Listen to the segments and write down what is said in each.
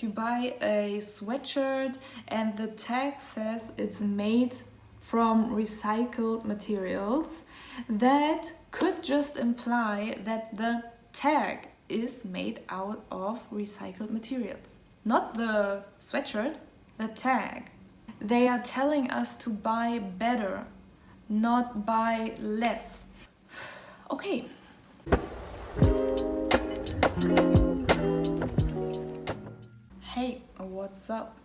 if you buy a sweatshirt and the tag says it's made from recycled materials, that could just imply that the tag is made out of recycled materials. Not the sweatshirt, the tag. They are telling us to buy better, not buy less. Okay. Hey, what's up?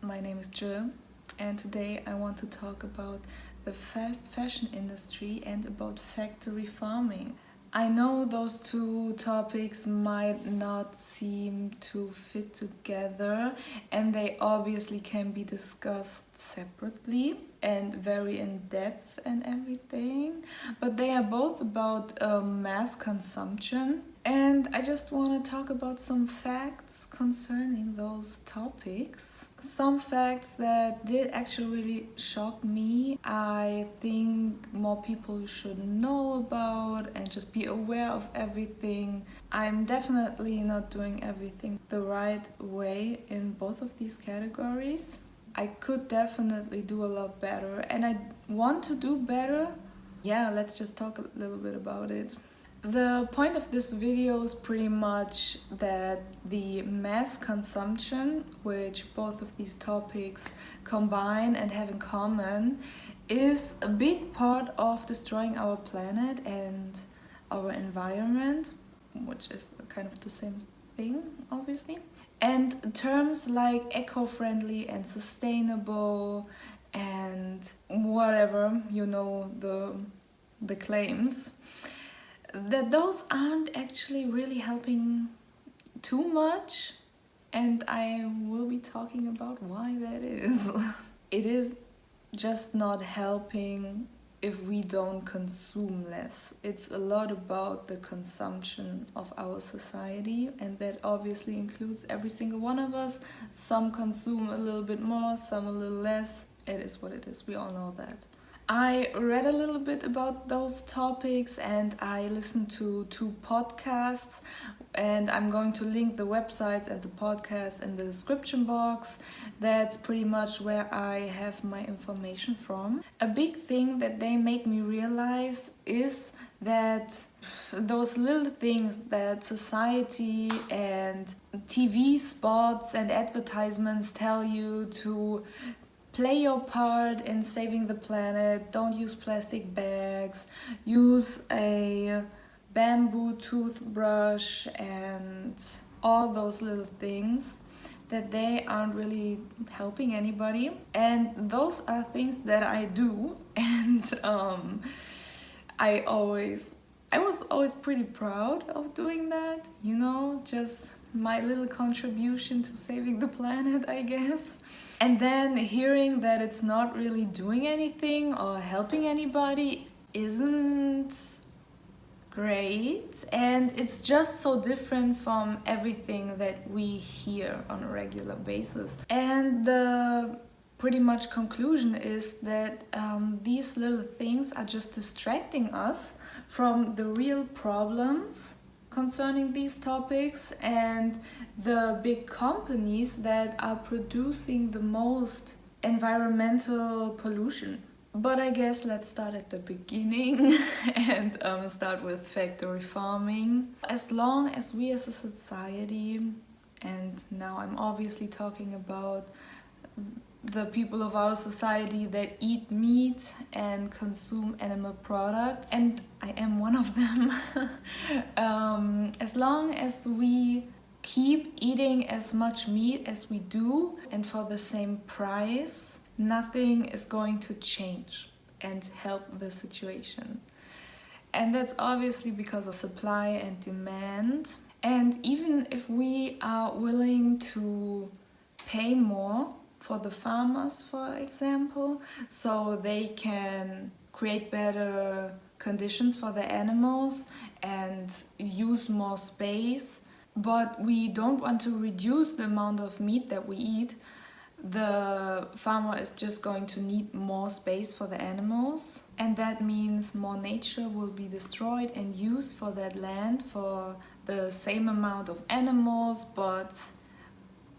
My name is Jill, and today I want to talk about the fast fashion industry and about factory farming. I know those two topics might not seem to fit together, and they obviously can be discussed separately and very in depth and everything, but they are both about mass consumption. And I just want to talk about some facts concerning those topics. Some facts that did actually really shock me. I think more people should know about and just be aware of everything. I'm definitely not doing everything the right way in both of these categories. I could definitely do a lot better, and I want to do better. Yeah, let's just talk a little bit about it. The point of this video is pretty much that the mass consumption, which both of these topics combine and have in common, is a big part of destroying our planet and our environment, which is kind of the same thing, obviously. And terms like eco-friendly and sustainable and whatever, you know, the claims, that those aren't actually really helping too much, and I will be talking about why that is. It is just not helping if we don't consume less. It's a lot about the consumption of our society, and that obviously includes every single one of us. Some consume a little bit more, some a little less. It is what it is, we all know that. I read a little bit about those topics and I listened to two podcasts, and I'm going to link the websites and the podcast in the description box. That's pretty much where I have my information from. A big thing that they make me realize is that those little things that society and TV spots and advertisements tell you to play your part in saving the planet, don't use plastic bags, use a bamboo toothbrush, and all those little things, that they aren't really helping anybody. And those are things that I do, and I was always pretty proud of doing that, you know, just my little contribution to saving the planet, I guess. And then hearing that it's not really doing anything or helping anybody isn't great. And it's just so different from everything that we hear on a regular basis. And the pretty much conclusion is that these little things are just distracting us from the real problems concerning these topics and the big companies that are producing the most environmental pollution. But I guess let's start at the beginning and start with factory farming. As long as we as a society, and now I'm obviously talking about the people of our society that eat meat and consume animal products, and I am one of them. As long as we keep eating as much meat as we do and for the same price, nothing is going to change and help the situation. And that's obviously because of supply and demand. And even if we are willing to pay more for the farmers, for example, so they can create better conditions for the animals and use more space, but we don't want to reduce the amount of meat that we eat, the farmer is just going to need more space for the animals, and that means more nature will be destroyed and used for that land for the same amount of animals, but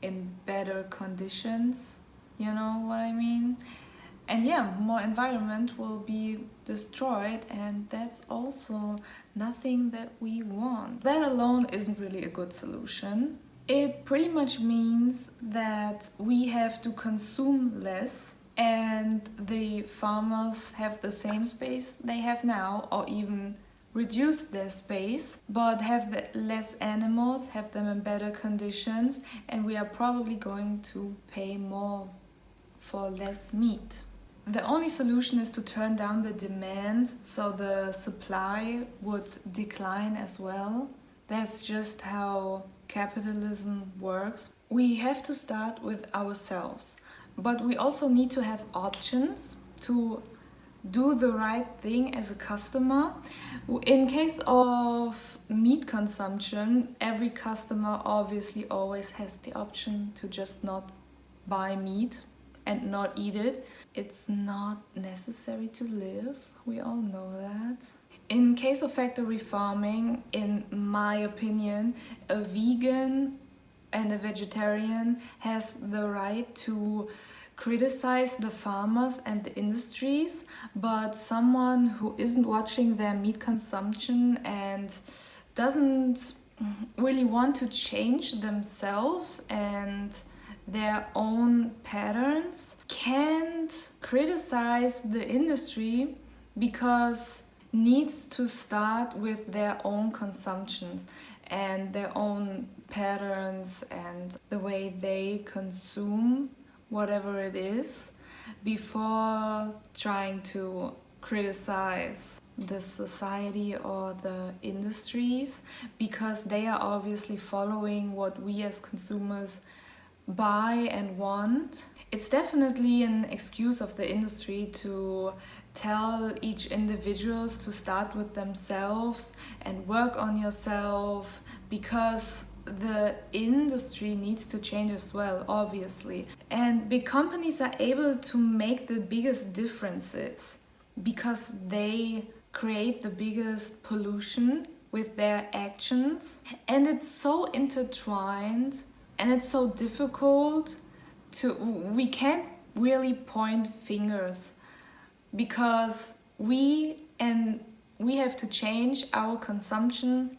in better conditions. You know what I mean? And yeah, more environment will be destroyed, and that's also nothing that we want. That alone isn't really a good solution. It pretty much means that we have to consume less, and the farmers have the same space they have now, or even reduce their space, but have less animals, have them in better conditions, and we are probably going to pay more for less meat. The only solution is to turn down the demand so the supply would decline as well. That's just how capitalism works. We have to start with ourselves, but we also need to have options to do the right thing as a customer. In case of meat consumption, every customer obviously always has the option to just not buy meat and not eat it. It's not necessary to live, we all know that. In case of factory farming, in my opinion, a vegan and a vegetarian has the right to criticize the farmers and the industries, but someone who isn't watching their meat consumption and doesn't really want to change themselves and their own patterns can't criticize the industry, because needs to start with their own consumptions and their own patterns and the way they consume whatever it is before trying to criticize the society or the industries, because they are obviously following what we as consumers buy and want. It's definitely an excuse of the industry to tell each individuals to start with themselves and work on yourself, because the industry needs to change as well, obviously. And big companies are able to make the biggest differences because they create the biggest pollution with their actions. And it's so intertwined and it's so difficult we can't really point fingers, because we have to change our consumption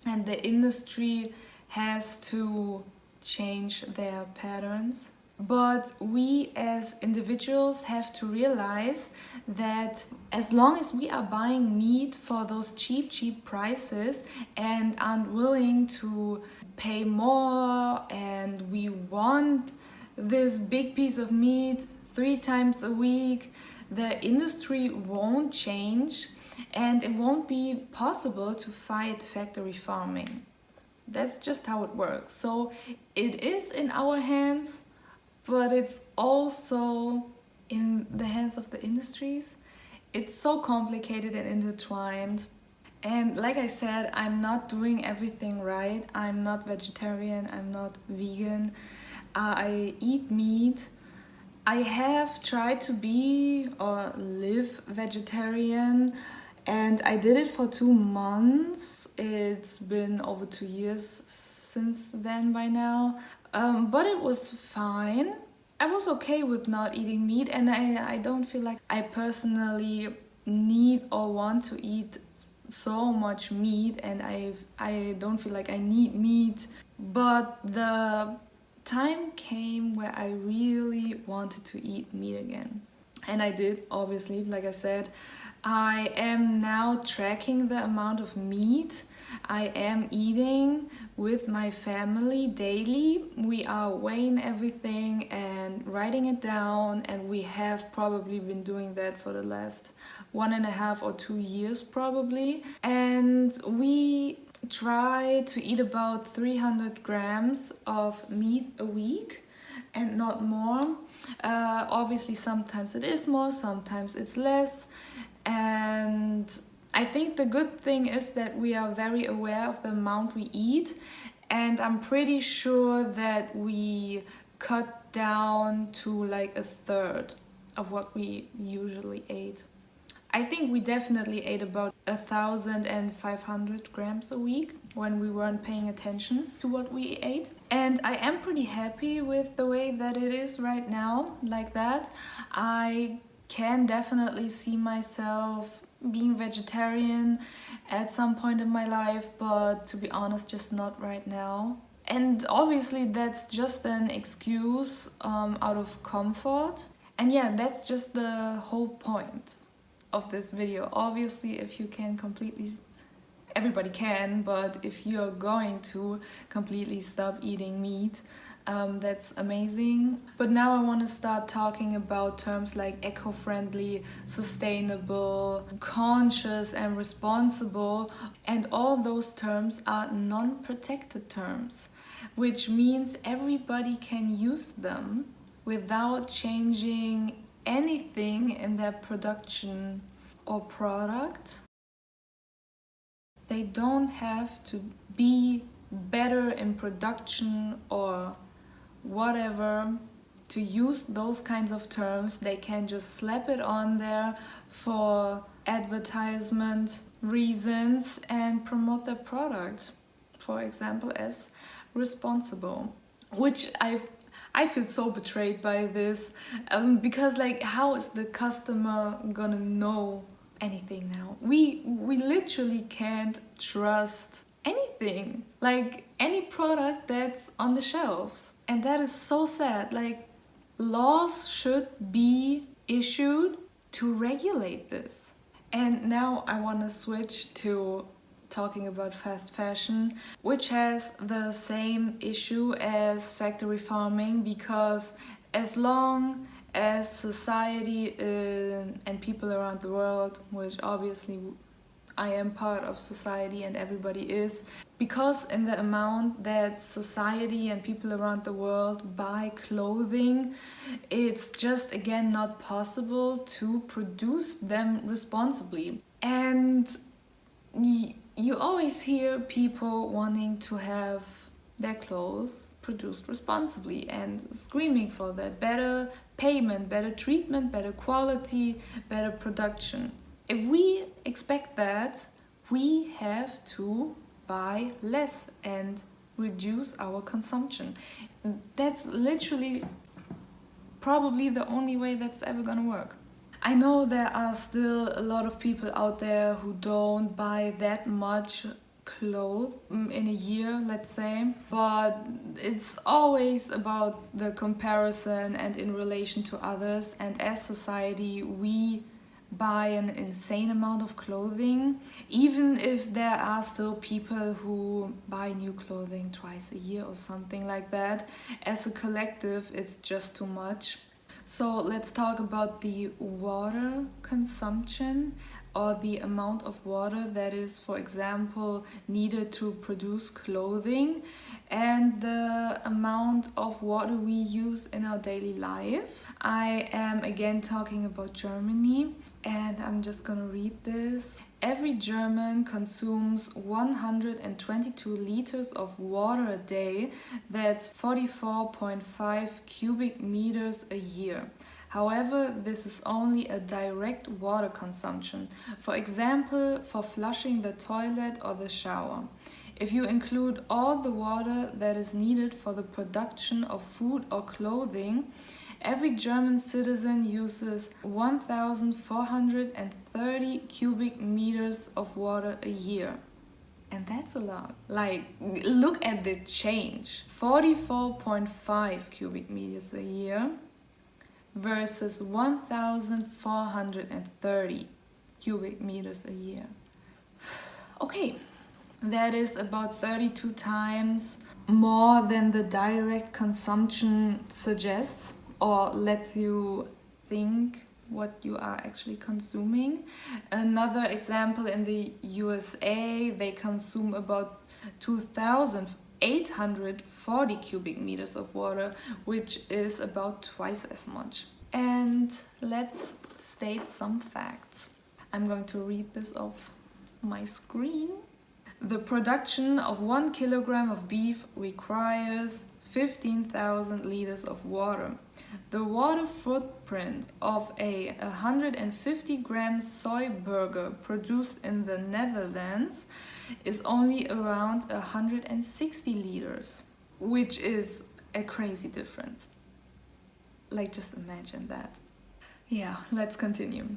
and the industry has to change their patterns. But we as individuals have to realize that as long as we are buying meat for those cheap prices and aren't willing to pay more, and we want this big piece of meat 3 times a week, the industry won't change and it won't be possible to fight factory farming. That's just how it works. So it is in our hands, but it's also in the hands of the industries. It's so complicated and intertwined. And like I said, I'm not doing everything right. I'm not vegetarian, I'm not vegan. I eat meat. I have tried to be or live vegetarian, and I did it for 2 months. It's been over 2 years since then by now. But it was fine. I was okay with not eating meat, and I don't feel like I personally need or want to eat so much meat, and I don't feel like I need meat. But the time came where I really wanted to eat meat again. And I did, obviously, like I said. I am now tracking the amount of meat I am eating with my family daily. We are weighing everything and writing it down, and we have probably been doing that for the last 1.5 or 2 years probably. And we try to eat about 300 grams of meat a week and not more. Obviously sometimes it is more, sometimes it's less. And I think the good thing is that we are very aware of the amount we eat, and I'm pretty sure that we cut down to like 1/3 of what we usually ate. I think we definitely ate about 1,500 grams a week when we weren't paying attention to what we ate. And I am pretty happy with the way that it is right now, like that. I can definitely see myself being vegetarian at some point in my life, but to be honest, just not right now. And obviously, that's just an excuse out of comfort. And yeah, that's just the whole point of this video. Obviously, if you can completely, everybody can, but if you're going to completely stop eating meat, that's amazing. But now I want to start talking about terms like eco-friendly, sustainable, conscious and responsible, and all those terms are non-protected terms, which means everybody can use them without changing anything in their production or product. They don't have to be better in production or whatever to use those kinds of terms. They can just slap it on there for advertisement reasons and promote their product, for example, as responsible, which I feel so betrayed by this, because like, how is the customer gonna know anything now? We literally can't trust anything, like any product that's on the shelves, and that is so sad. Like, laws should be issued to regulate this. And now I want to switch to talking about fast fashion, which has the same issue as factory farming, because as long as society and people around the world, which obviously I am part of society and everybody is, because in the amount that society and people around the world buy clothing, it's just again not possible to produce them responsibly. And you always hear people wanting to have their clothes produced responsibly and screaming for that. Better payment, better treatment, better quality, better production. If we expect that, we have to buy less and reduce our consumption. That's literally probably the only way that's ever gonna work. I know there are still a lot of people out there who don't buy that much clothes in a year, let's say, but it's always about the comparison and in relation to others. And as society, we buy an insane amount of clothing, even if there are still people who buy new clothing twice a year or something like that. As a collective, it's just too much. So let's talk about the water consumption, or the amount of water that is, for example, needed to produce clothing, and the amount of water we use in our daily life. I am again talking about Germany, and I'm just gonna read this. Every German consumes 122 liters of water a day. That's 44.5 cubic meters a year. However, this is only a direct water consumption. For example, for flushing the toilet or the shower. If you include all the water that is needed for the production of food or clothing, every German citizen uses 1,430 cubic meters of water a year. And that's a lot. Like, look at the change. 44.5 cubic meters a year versus 1,430 cubic meters a year. Okay, that is about 32 times more than the direct consumption suggests, or lets you think what you are actually consuming. Another example, in the USA, they consume about 2,840 cubic meters of water, which is about twice as much. And let's state some facts. I'm going to read this off my screen. The production of 1 kilogram of beef requires 15,000 liters of water. The water footprint of a 150-gram soy burger produced in the Netherlands is only around 160 liters, which is a crazy difference. Like, just imagine that. Yeah, let's continue.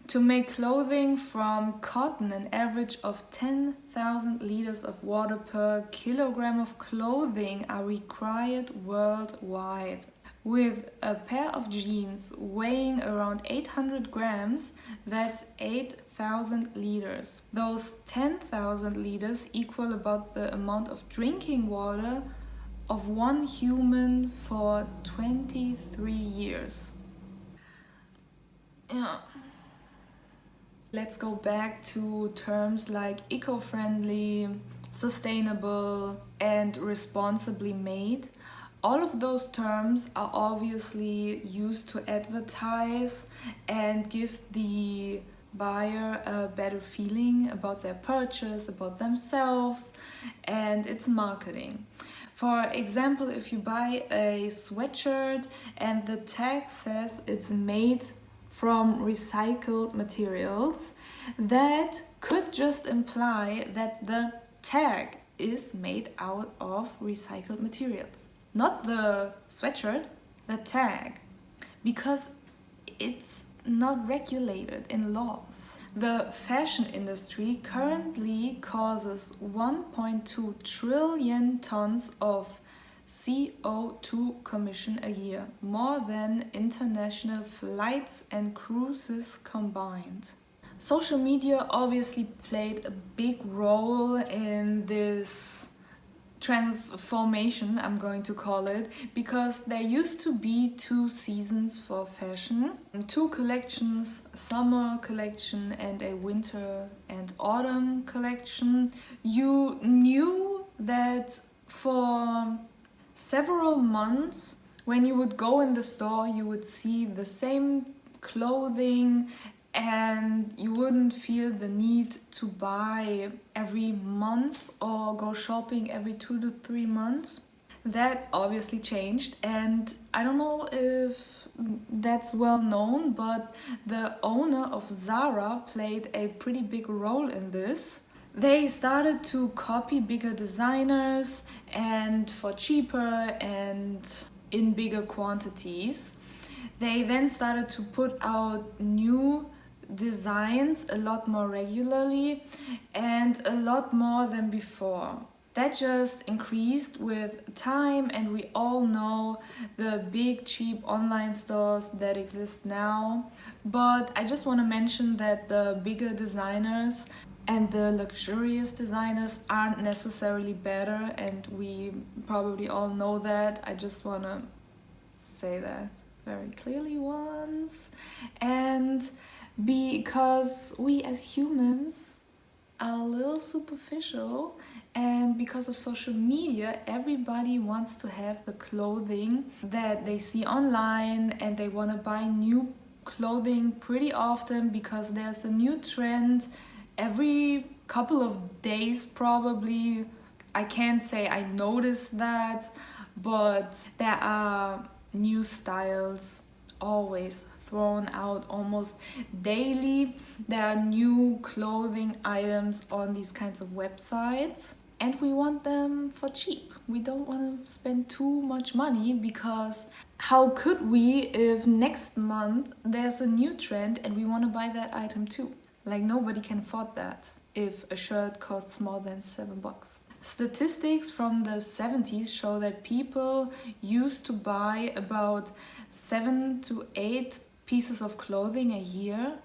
To make clothing from cotton, an average of 10,000 liters of water per kilogram of clothing are required worldwide. With a pair of jeans weighing around 800 grams, that's 8,000 liters. Those 10,000 liters equal about the amount of drinking water of one human for 23 years. Yeah. Let's go back to terms like eco-friendly, sustainable, and responsibly made. All of those terms are obviously used to advertise and give the buyer a better feeling about their purchase, about themselves, and it's marketing. For example, if you buy a sweatshirt and the tag says it's made from recycled materials, that could just imply that the tag is made out of recycled materials. Not the sweatshirt, the tag, because it's not regulated in laws. The fashion industry currently causes 1.2 trillion tons of CO2 emission a year, more than international flights and cruises combined. Social media obviously played a big role in this transformation, I'm going to call it, because there used to be 2 seasons for fashion, 2 collections, a summer collection and a winter and autumn collection. You knew that for several months, when you would go in the store, you would see the same clothing and you wouldn't feel the need to buy every month or go shopping every 2 to 3 months. That obviously changed, and I don't know if that's well known, but the owner of Zara played a pretty big role in this. They started to copy bigger designers and for cheaper and in bigger quantities. They then started to put out new designs a lot more regularly and a lot more than before. That just increased with time, and we all know the big cheap online stores that exist now. But I just want to mention that the bigger designers and the luxurious designers aren't necessarily better, and we probably all know that. I just want to say that very clearly once. And because we as humans are a little superficial, and because of social media, everybody wants to have the clothing that they see online, and they want to buy new clothing pretty often because there's a new trend every couple of days probably. I can't say I noticed that, but there are new styles always thrown out almost daily. There are new clothing items on these kinds of websites, and we want them for cheap. We don't want to spend too much money, because how could we if next month there's a new trend and we want to buy that item too? Like, nobody can afford that if a shirt costs more than $7. Statistics from the 70s show that people used to buy about 7 to 8 pieces of clothing a year,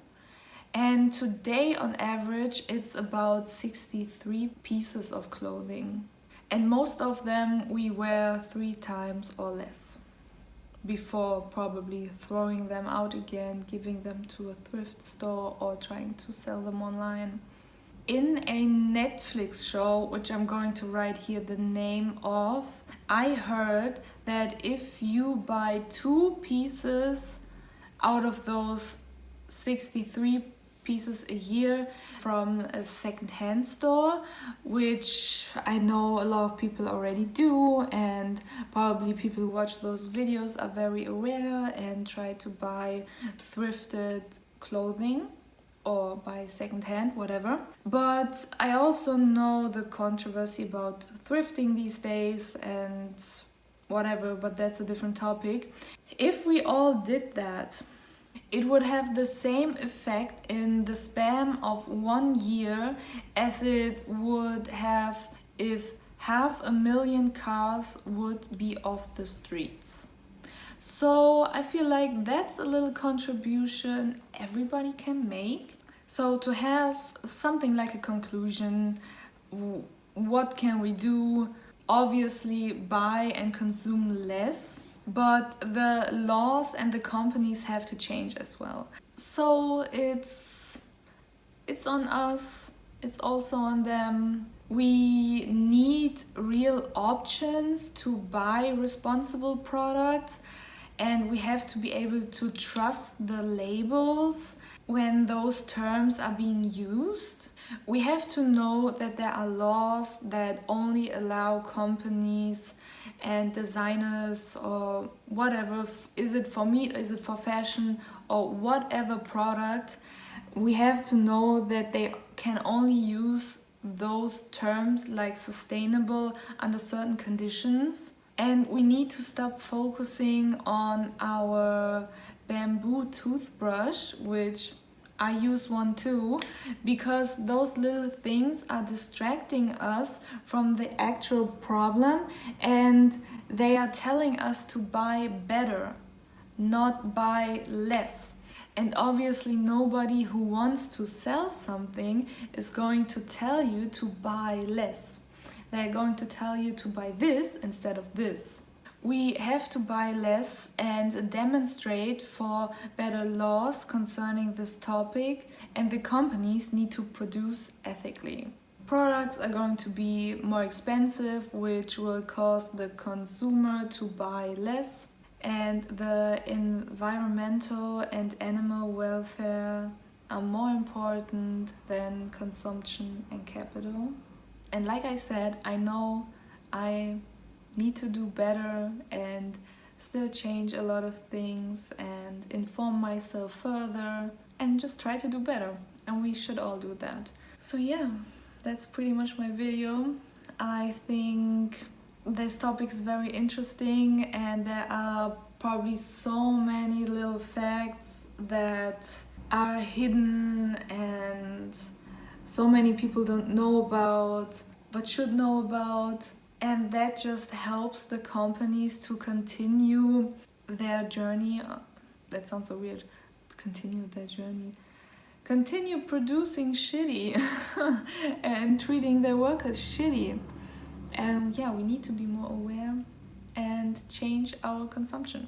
and today on average it's about 63 pieces of clothing, and most of them we wear 3 times or less before probably throwing them out again, giving them to a thrift store, or trying to sell them online. In a Netflix show, which I'm going to write here the name of, I heard that if you buy 2 pieces out of those 63 pieces a year from a second-hand store, which I know a lot of people already do, and probably people who watch those videos are very aware and try to buy thrifted clothing or buy second-hand, whatever. But I also know the controversy about thrifting these days and whatever, but that's a different topic. If we all did that, it would have the same effect in the span of 1 year as it would have if 500,000 cars would be off the streets. So I feel like that's a little contribution everybody can make. So to have something like a conclusion, what can we do? Obviously buy and consume less, but the laws and the companies have to change as well. So it's on us, it's also on them. We need real options to buy responsible products, and we have to be able to trust the labels when those terms are being used. We have to know that there are laws that only allow companies and designers or whatever, is it for meat, is it for fashion, or whatever product, we have to know that they can only use those terms like sustainable under certain conditions. And we need to stop focusing on our bamboo toothbrush, which I use one too, because those little things are distracting us from the actual problem, and they are telling us to buy better, not buy less. And obviously nobody who wants to sell something is going to tell you to buy less. They're going to tell you to buy this instead of this. We have to buy less and demonstrate for better laws concerning this topic, and the companies need to produce ethically. Products are going to be more expensive, which will cause the consumer to buy less, and the environmental and animal welfare are more important than consumption and capital. And like I said, I know I need to do better and still change a lot of things and inform myself further and just try to do better. And we should all do that. So yeah, that's pretty much my video. I think this topic is very interesting, and there are probably so many little facts that are hidden and so many people don't know about but should know about, and that just helps the companies to continue their journey. That sounds so weird. Continue their journey. Continue producing shitty and treating their workers shitty. And yeah, we need to be more aware and change our consumption.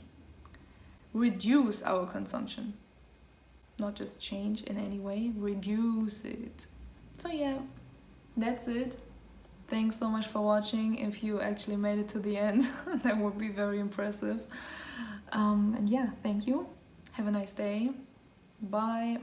Reduce our consumption. Not just change in any way, reduce it. So yeah, that's it. Thanks so much for watching. If you actually made it to the end, that would be very impressive. And yeah, thank you. Have a nice day. Bye.